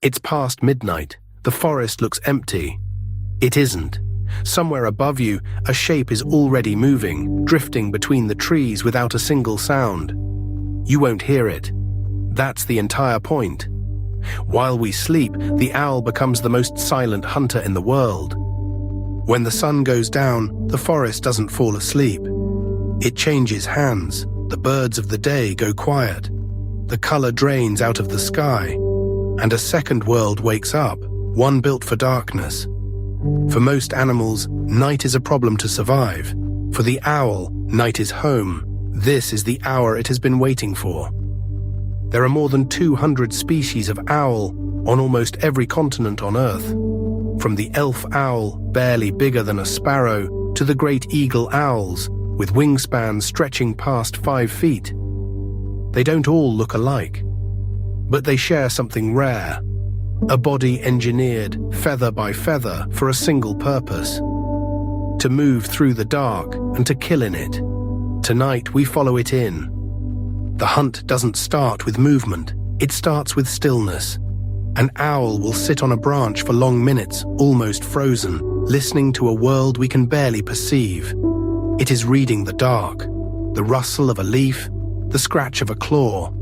It's past midnight. The forest looks empty. It isn't. Somewhere above you, a shape is already moving, drifting between the trees without a single sound. You won't hear it. That's the entire point. While we sleep, the owl becomes the most silent hunter in the world. When the sun goes down, the forest doesn't fall asleep. It changes hands. The birds of the day go quiet. The color drains out of the sky, and a second world wakes up, one built for darkness. For most animals, night is a problem to survive. For the owl, night is home. This is the hour it has been waiting for. There are more than 200 species of owl on almost every continent on Earth. From the elf owl, barely bigger than a sparrow, to the great eagle owls, with wingspans stretching past 5 feet. They don't all look alike, but they share something rare. A body engineered, feather by feather, for a single purpose: to move through the dark and to kill in it. Tonight we follow it in. The hunt doesn't start with movement, it starts with stillness. An owl will sit on a branch for long minutes, almost frozen, listening to a world we can barely perceive. It is reading the dark, the rustle of a leaf, the scratch of a claw,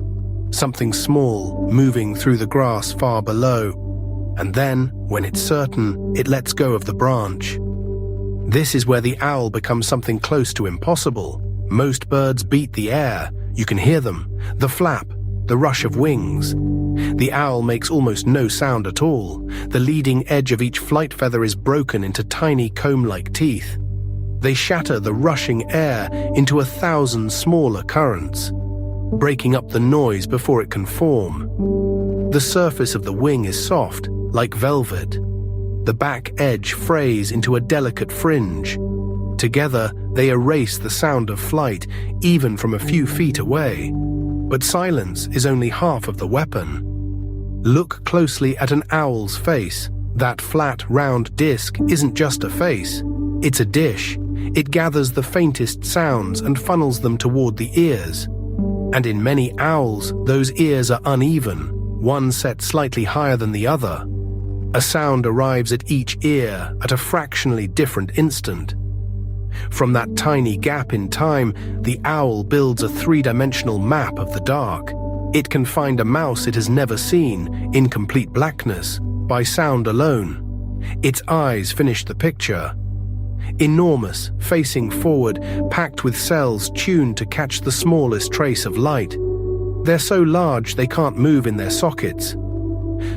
something small moving through the grass far below, and then, when it's certain, it lets go of the branch. This is where the owl becomes something close to impossible. Most birds beat the air. You can hear them, the flap, the rush of wings. The owl makes almost no sound at all. The leading edge of each flight feather is broken into tiny comb-like teeth. They shatter the rushing air into 1,000 smaller currents, breaking up the noise before it can form. The surface of the wing is soft, like velvet. The back edge frays into a delicate fringe. Together, they erase the sound of flight, even from a few feet away. But silence is only half of the weapon. Look closely at an owl's face. That flat, round disc isn't just a face. It's a dish. It gathers the faintest sounds and funnels them toward the ears. And in many owls, those ears are uneven, one set slightly higher than the other. A sound arrives at each ear at a fractionally different instant. From that tiny gap in time, the owl builds a three-dimensional map of the dark. It can find a mouse it has never seen, in complete blackness, by sound alone. Its eyes finish the picture. Enormous, facing forward, packed with cells tuned to catch the smallest trace of light. They're so large they can't move in their sockets.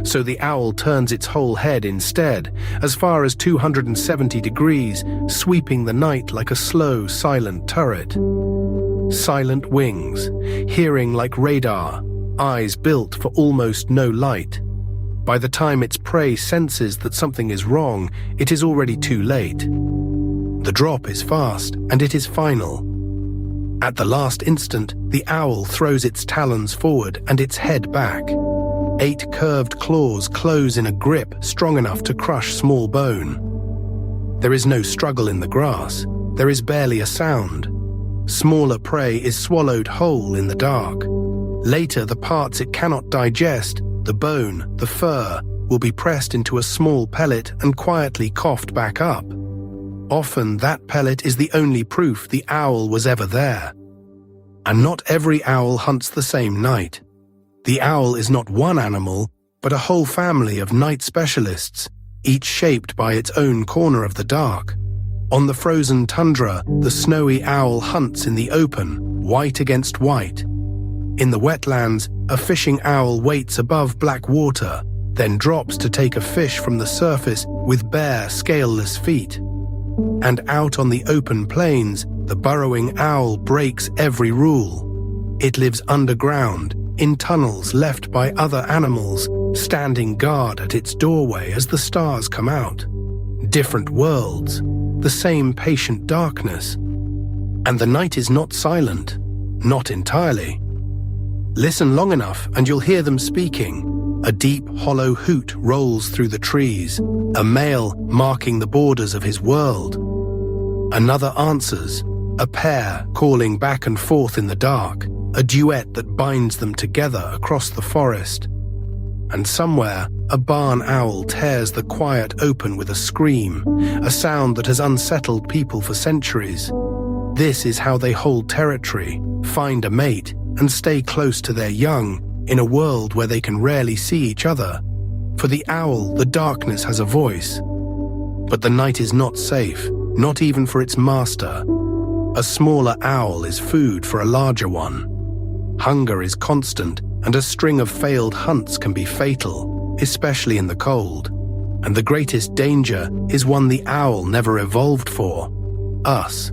So the owl turns its whole head instead, as far as 270 degrees, sweeping the night like a slow, silent turret. Silent wings, hearing like radar, eyes built for almost no light. By the time its prey senses that something is wrong, it is already too late. The drop is fast, and it is final. At the last instant, the owl throws its talons forward and its head back. 8 curved claws close in a grip strong enough to crush small bone. There is no struggle in the grass. There is barely a sound. Smaller prey is swallowed whole in the dark. Later, the parts it cannot digest, the bone, the fur, will be pressed into a small pellet and quietly coughed back up. Often that pellet is the only proof the owl was ever there. And not every owl hunts the same night. The owl is not one animal, but a whole family of night specialists, each shaped by its own corner of the dark. On the frozen tundra, the snowy owl hunts in the open, white against white. In the wetlands, a fishing owl waits above black water, then drops to take a fish from the surface with bare, scaleless feet. And out on the open plains, the burrowing owl breaks every rule. It lives underground, in tunnels left by other animals, standing guard at its doorway as the stars come out. Different worlds, the same patient darkness. And the night is not silent, not entirely. Listen long enough and you'll hear them speaking. A deep, hollow hoot rolls through the trees, a male marking the borders of his world. Another answers, a pair calling back and forth in the dark, a duet that binds them together across the forest. And somewhere, a barn owl tears the quiet open with a scream, a sound that has unsettled people for centuries. This is how they hold territory, find a mate, and stay close to their young in a world where they can rarely see each other. For the owl, the darkness has a voice. But the night is not safe, not even for its master. A smaller owl is food for a larger one. Hunger is constant, and a string of failed hunts can be fatal, especially in the cold. And the greatest danger is one the owl never evolved for: us.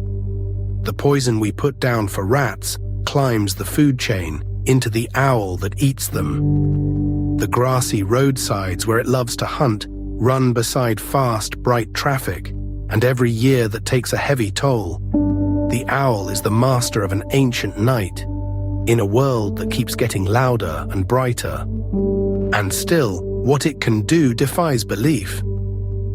The poison we put down for rats climbs the food chain into the owl that eats them. The grassy roadsides where it loves to hunt run beside fast, bright traffic, and every year that takes a heavy toll. The owl is the master of an ancient night, in a world that keeps getting louder and brighter. And still, what it can do defies belief.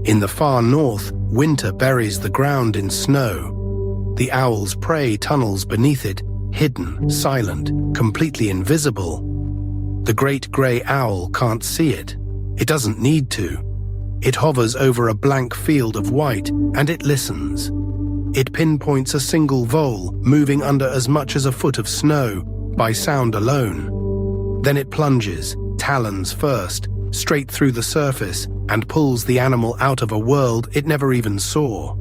In the far north, winter buries the ground in snow. The owl's prey tunnels beneath it, hidden, silent, completely invisible. The great grey owl can't see it. It doesn't need to. It hovers over a blank field of white, and it listens. It pinpoints a single vole moving under as much as a foot of snow, by sound alone. Then it plunges, talons first, straight through the surface, and pulls the animal out of a world it never even saw.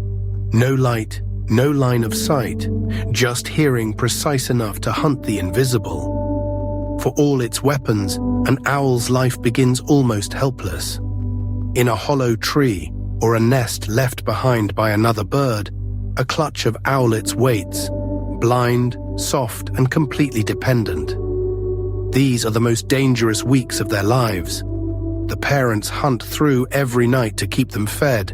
No light, no line of sight, just hearing precise enough to hunt the invisible. For all its weapons, an owl's life begins almost helpless. In a hollow tree, or a nest left behind by another bird, a clutch of owlets waits, blind, soft, and completely dependent. These are the most dangerous weeks of their lives. The parents hunt through every night to keep them fed,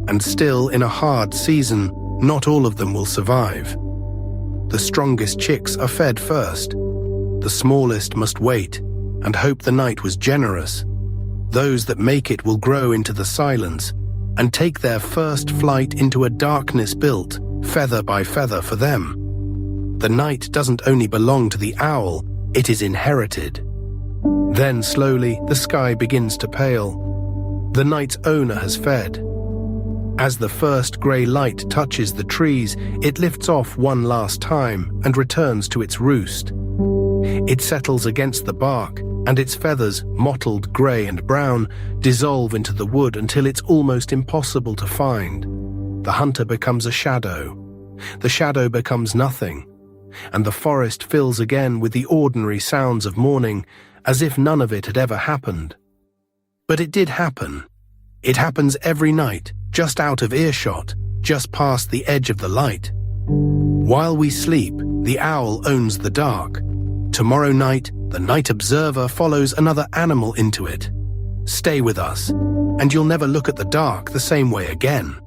and still in a hard season, not all of them will survive. The strongest chicks are fed first. The smallest must wait, and hope the night was generous. Those that make it will grow into the silence, and take their first flight into a darkness built, feather by feather, for them. The night doesn't only belong to the owl, it is inherited. Then slowly the sky begins to pale. The night's owner has fed. As the first grey light touches the trees, it lifts off one last time and returns to its roost. It settles against the bark, and its feathers, mottled grey and brown, dissolve into the wood until it's almost impossible to find. The hunter becomes a shadow. The shadow becomes nothing, and the forest fills again with the ordinary sounds of morning, as if none of it had ever happened. But it did happen. It happens every night, just out of earshot, just past the edge of the light. While we sleep, the owl owns the dark. Tomorrow night, the night observer follows another animal into it. Stay with us, and you'll never look at the dark the same way again.